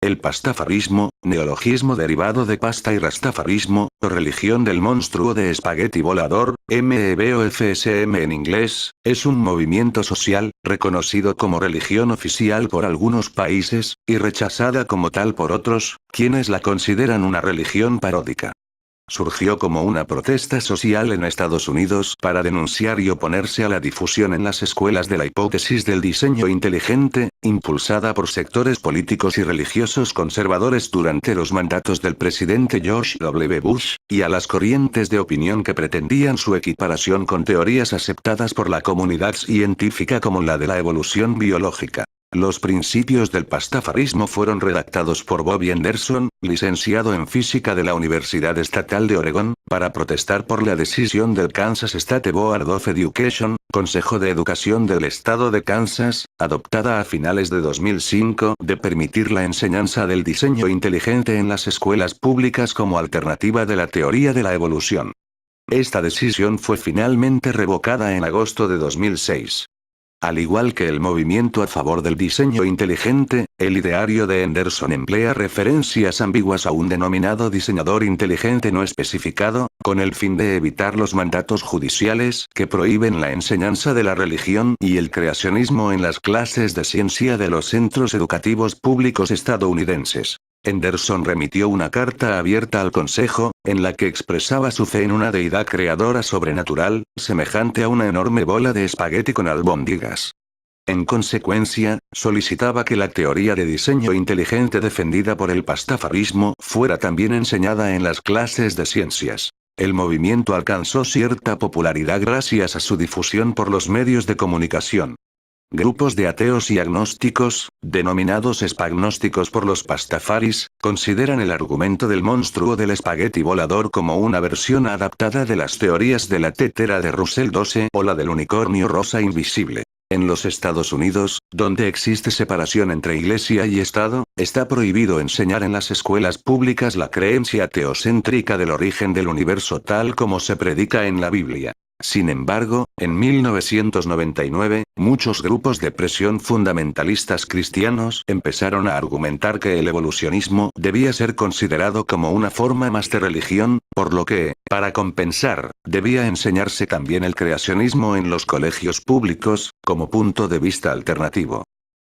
El pastafarismo, neologismo derivado de pasta y rastafarismo, o religión del monstruo de espagueti volador, MEVOFSM en inglés, es un movimiento social, reconocido como religión oficial por algunos países, y rechazada como tal por otros, quienes la consideran una religión paródica. Surgió como una protesta social en Estados Unidos para denunciar y oponerse a la difusión en las escuelas de la hipótesis del diseño inteligente, impulsada por sectores políticos y religiosos conservadores durante los mandatos del presidente George W. Bush, y a las corrientes de opinión que pretendían su equiparación con teorías aceptadas por la comunidad científica como la de la evolución biológica. Los principios del pastafarismo fueron redactados por Bobby Anderson, licenciado en física de la Universidad Estatal de Oregón, para protestar por la decisión del Kansas State Board of Education, Consejo de Educación del Estado de Kansas, adoptada a finales de 2005, de permitir la enseñanza del diseño inteligente en las escuelas públicas como alternativa de la teoría de la evolución. Esta decisión fue finalmente revocada en agosto de 2006. Al igual que el movimiento a favor del diseño inteligente, el ideario de Anderson emplea referencias ambiguas a un denominado diseñador inteligente no especificado, con el fin de evitar los mandatos judiciales que prohíben la enseñanza de la religión y el creacionismo en las clases de ciencia de los centros educativos públicos estadounidenses. Anderson remitió una carta abierta al Consejo, en la que expresaba su fe en una deidad creadora sobrenatural, semejante a una enorme bola de espagueti con albóndigas. En consecuencia, solicitaba que la teoría de diseño inteligente defendida por el pastafarismo fuera también enseñada en las clases de ciencias. El movimiento alcanzó cierta popularidad gracias a su difusión por los medios de comunicación. Grupos de ateos y agnósticos, denominados espagnósticos por los pastafaris, consideran el argumento del monstruo del espagueti volador como una versión adaptada de las teorías de la tetera de Russell 12 o la del unicornio rosa invisible. En los Estados Unidos, donde existe separación entre Iglesia y Estado, está prohibido enseñar en las escuelas públicas la creencia teocéntrica del origen del universo tal como se predica en la Biblia. Sin embargo, en 1999, muchos grupos de presión fundamentalistas cristianos empezaron a argumentar que el evolucionismo debía ser considerado como una forma más de religión, por lo que, para compensar, debía enseñarse también el creacionismo en los colegios públicos, como punto de vista alternativo.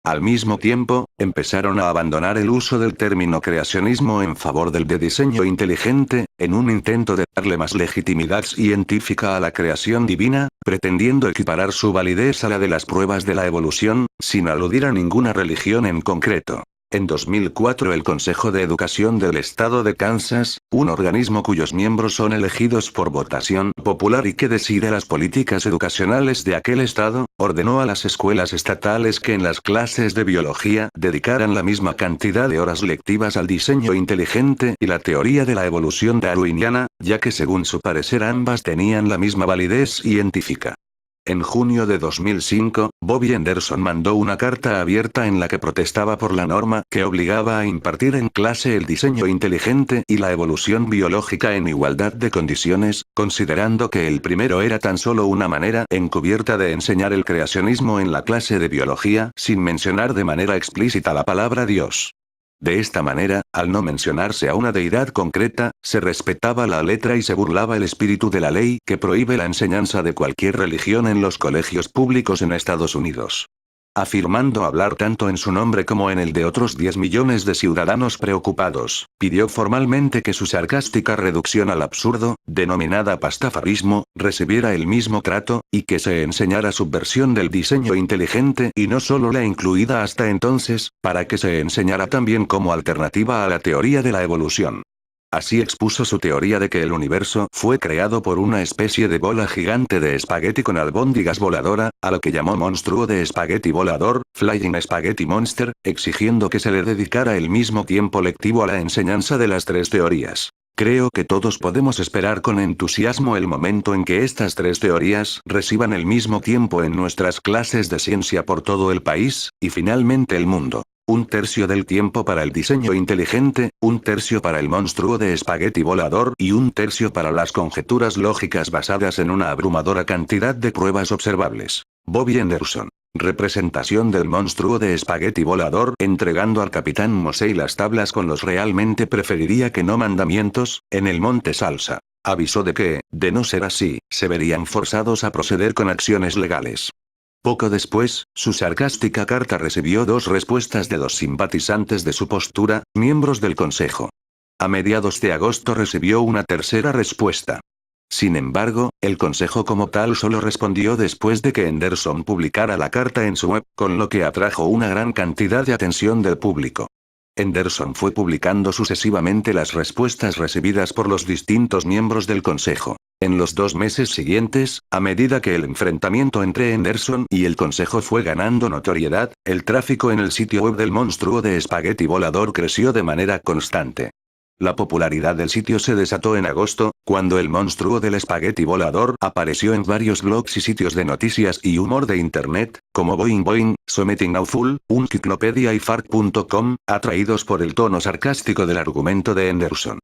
Al mismo tiempo, empezaron a abandonar el uso del término creacionismo en favor del de diseño inteligente, en un intento de darle más legitimidad científica a la creación divina, pretendiendo equiparar su validez a la de las pruebas de la evolución, sin aludir a ninguna religión en concreto. En 2004 el Consejo de Educación del Estado de Kansas, un organismo cuyos miembros son elegidos por votación popular y que decide las políticas educacionales de aquel estado, ordenó a las escuelas estatales que en las clases de biología dedicaran la misma cantidad de horas lectivas al diseño inteligente y la teoría de la evolución darwiniana, ya que según su parecer ambas tenían la misma validez científica. En junio de 2005, Bobby Anderson mandó una carta abierta en la que protestaba por la norma que obligaba a impartir en clase el diseño inteligente y la evolución biológica en igualdad de condiciones, considerando que el primero era tan solo una manera encubierta de enseñar el creacionismo en la clase de biología sin mencionar de manera explícita la palabra Dios. De esta manera, al no mencionarse a una deidad concreta, se respetaba la letra y se burlaba el espíritu de la ley que prohíbe la enseñanza de cualquier religión en los colegios públicos en Estados Unidos. Afirmando hablar tanto en su nombre como en el de otros 10 millones de ciudadanos preocupados, pidió formalmente que su sarcástica reducción al absurdo, denominada pastafarismo, recibiera el mismo trato, y que se enseñara su versión del diseño inteligente y no solo la incluida hasta entonces, para que se enseñara también como alternativa a la teoría de la evolución. Así expuso su teoría de que el universo fue creado por una especie de bola gigante de espagueti con albóndigas voladora, a lo que llamó monstruo de espagueti volador, Flying Spaghetti Monster, exigiendo que se le dedicara el mismo tiempo lectivo a la enseñanza de las tres teorías. Creo que todos podemos esperar con entusiasmo el momento en que estas tres teorías reciban el mismo tiempo en nuestras clases de ciencia por todo el país, y finalmente el mundo. 1/3 del tiempo para el diseño inteligente, 1/3 para el monstruo de espagueti volador y 1/3 para las conjeturas lógicas basadas en una abrumadora cantidad de pruebas observables. Bobby Anderson. Representación del monstruo de espagueti volador entregando al capitán Mosey las tablas con los realmente preferiría que no mandamientos, en el monte Salsa. Avisó de que, de no ser así, se verían forzados a proceder con acciones legales. Poco después, su sarcástica carta recibió 2 respuestas de 2 simpatizantes de su postura, miembros del consejo. A mediados de agosto recibió una tercera respuesta. Sin embargo, el consejo como tal solo respondió después de que Henderson publicara la carta en su web, con lo que atrajo una gran cantidad de atención del público. Henderson fue publicando sucesivamente las respuestas recibidas por los distintos miembros del consejo. En los 2 meses siguientes, a medida que el enfrentamiento entre Henderson y el consejo fue ganando notoriedad, el tráfico en el sitio web del monstruo de espagueti volador creció de manera constante. La popularidad del sitio se desató en agosto, cuando el monstruo del espagueti volador apareció en varios blogs y sitios de noticias y humor de internet, como Boing Boing, Something Awful, Uncyclopedia y Fart.com, atraídos por el tono sarcástico del argumento de Henderson.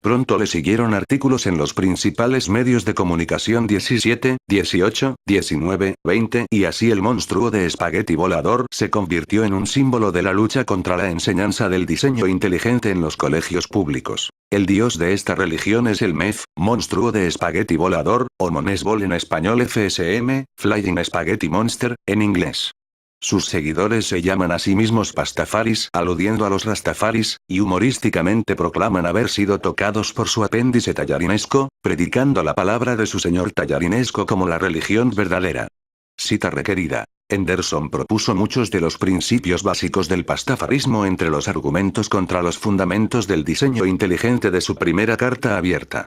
Pronto le siguieron artículos en los principales medios de comunicación 17, 18, 19, 20 y así el monstruo de espagueti volador se convirtió en un símbolo de la lucha contra la enseñanza del diseño inteligente en los colegios públicos. El dios de esta religión es el MEF, monstruo de espagueti volador, o Monesbol en español FSM, Flying Spaghetti Monster, en inglés. Sus seguidores se llaman a sí mismos pastafaris, aludiendo a los rastafaris, y humorísticamente proclaman haber sido tocados por su apéndice tallarinesco, predicando la palabra de su señor tallarinesco como la religión verdadera. Cita requerida. Henderson propuso muchos de los principios básicos del pastafarismo entre los argumentos contra los fundamentos del diseño inteligente de su primera carta abierta.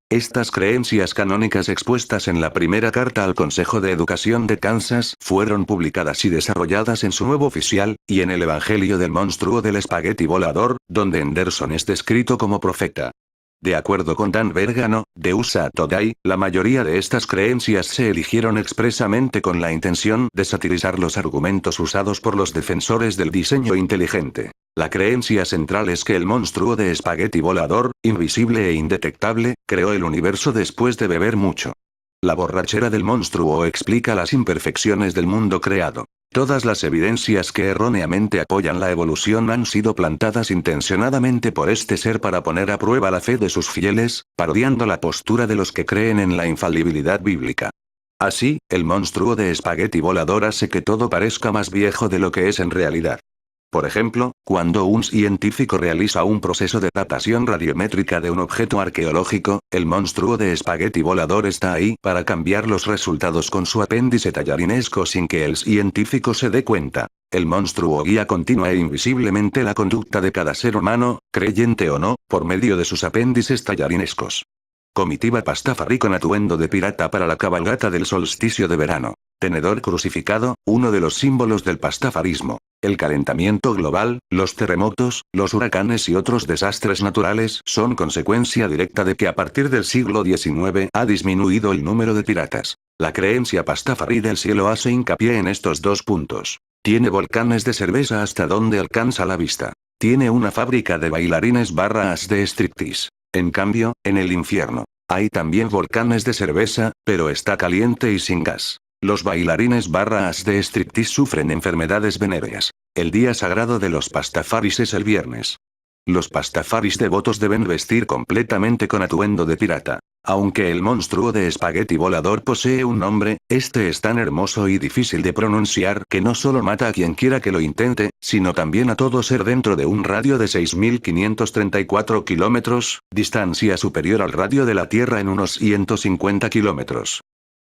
Estas creencias canónicas expuestas en la primera carta al Consejo de Educación de Kansas fueron publicadas y desarrolladas en su nuevo oficial, y en el Evangelio del monstruo del espagueti volador, donde Henderson es descrito como profeta. De acuerdo con Dan Bergano, de USA Today, la mayoría de estas creencias se eligieron expresamente con la intención de satirizar los argumentos usados por los defensores del diseño inteligente. La creencia central es que el monstruo de espagueti volador, invisible e indetectable, creó el universo después de beber mucho. La borrachera del monstruo explica las imperfecciones del mundo creado. Todas las evidencias que erróneamente apoyan la evolución han sido plantadas intencionadamente por este ser para poner a prueba la fe de sus fieles, parodiando la postura de los que creen en la infalibilidad bíblica. Así, el monstruo de espagueti volador hace que todo parezca más viejo de lo que es en realidad. Por ejemplo, cuando un científico realiza un proceso de datación radiométrica de un objeto arqueológico, el monstruo de espagueti volador está ahí para cambiar los resultados con su apéndice tallarinesco sin que el científico se dé cuenta. El monstruo guía continua e invisiblemente la conducta de cada ser humano, creyente o no, por medio de sus apéndices tallarinescos. Comitiva pastafari con atuendo de pirata para la cabalgata del solsticio de verano. Tenedor crucificado, uno de los símbolos del pastafarismo. El calentamiento global, los terremotos, los huracanes y otros desastres naturales son consecuencia directa de que a partir del siglo XIX ha disminuido el número de piratas. La creencia pastafari del cielo hace hincapié en estos 2 puntos. Tiene volcanes de cerveza hasta donde alcanza la vista. Tiene una fábrica de bailarines / de striptease. En cambio, en el infierno, hay también volcanes de cerveza, pero está caliente y sin gas. Los bailarines / de striptease sufren enfermedades venéreas. El día sagrado de los pastafaris es el viernes. Los pastafaris devotos deben vestir completamente con atuendo de pirata. Aunque el monstruo de espagueti volador posee un nombre, este es tan hermoso y difícil de pronunciar que no solo mata a quien quiera que lo intente, sino también a todo ser dentro de un radio de 6.534 kilómetros, distancia superior al radio de la Tierra en unos 150 kilómetros.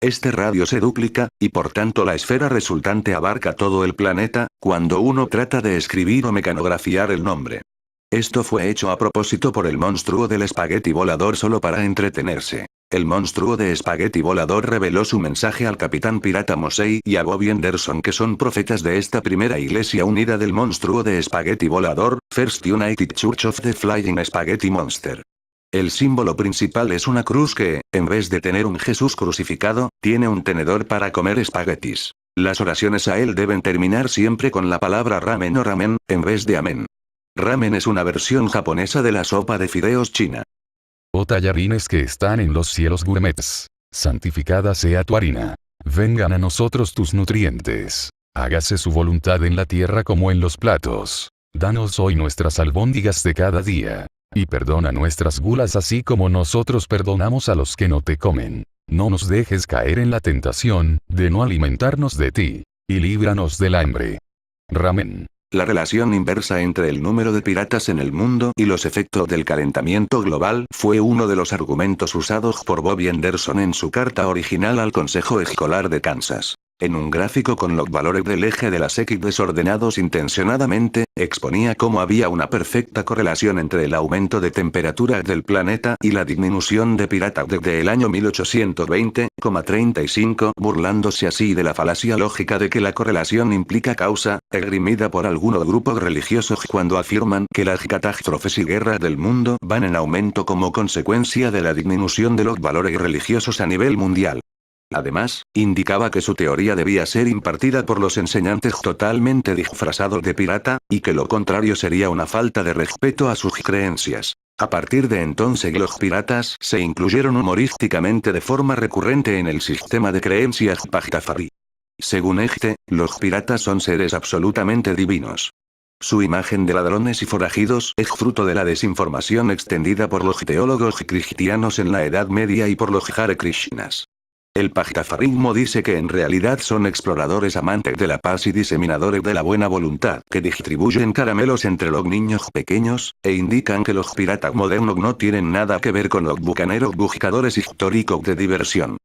Este radio se duplica, y por tanto la esfera resultante abarca todo el planeta, cuando uno trata de escribir o mecanografiar el nombre. Esto fue hecho a propósito por el monstruo del espagueti volador solo para entretenerse. El monstruo de espagueti volador reveló su mensaje al capitán pirata Mosey y a Bobby Henderson, que son profetas de esta primera iglesia unida del monstruo de espagueti volador, First United Church of the Flying Spaghetti Monster. El símbolo principal es una cruz que, en vez de tener un Jesús crucificado, tiene un tenedor para comer espaguetis. Las oraciones a él deben terminar siempre con la palabra ramen o ramen, en vez de amén. Ramen es una versión japonesa de la sopa de fideos china. Oh tallarines que están en los cielos gourmets, santificada sea tu harina. Vengan a nosotros tus nutrientes. Hágase su voluntad en la tierra como en los platos. Danos hoy nuestras albóndigas de cada día. Y perdona nuestras gulas así como nosotros perdonamos a los que no te comen. No nos dejes caer en la tentación, de no alimentarnos de ti. Y líbranos del hambre. Ramen. La relación inversa entre el número de piratas en el mundo y los efectos del calentamiento global fue uno de los argumentos usados por Bobby Anderson en su carta original al Consejo Escolar de Kansas. En un gráfico con los valores del eje de las X desordenados intencionadamente, exponía cómo había una perfecta correlación entre el aumento de temperatura del planeta y la disminución de piratas desde el año 1820,35, burlándose así de la falacia lógica de que la correlación implica causa, esgrimida por algunos grupos religiosos cuando afirman que las catástrofes y guerras del mundo van en aumento como consecuencia de la disminución de los valores religiosos a nivel mundial. Además, indicaba que su teoría debía ser impartida por los enseñantes totalmente disfrazados de pirata, y que lo contrario sería una falta de respeto a sus creencias. A partir de entonces los piratas se incluyeron humorísticamente de forma recurrente en el sistema de creencias Pastafari. Según este, los piratas son seres absolutamente divinos. Su imagen de ladrones y forajidos es fruto de la desinformación extendida por los teólogos cristianos en la Edad Media y por los Hare Krishnas. El pastafarismo dice que en realidad son exploradores amantes de la paz y diseminadores de la buena voluntad que distribuyen caramelos entre los niños pequeños, e indican que los piratas modernos no tienen nada que ver con los bucaneros buscadores históricos de diversión.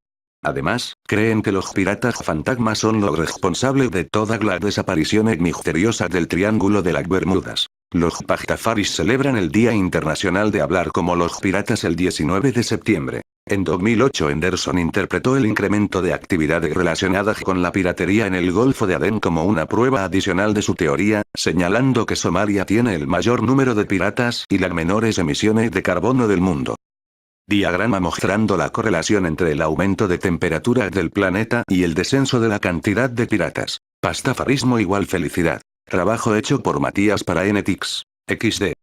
Además, creen que los piratas fantasmas son los responsables de todas las desapariciones misteriosas del Triángulo de las Bermudas. Los pastafaris celebran el Día Internacional de Hablar como los Piratas el 19 de septiembre. En 2008 Anderson interpretó el incremento de actividades relacionadas con la piratería en el Golfo de Adén como una prueba adicional de su teoría, señalando que Somalia tiene el mayor número de piratas y las menores emisiones de carbono del mundo. Diagrama mostrando la correlación entre el aumento de temperatura del planeta y el descenso de la cantidad de piratas. Pastafarismo igual felicidad. Trabajo hecho por Matías para NTX. XD.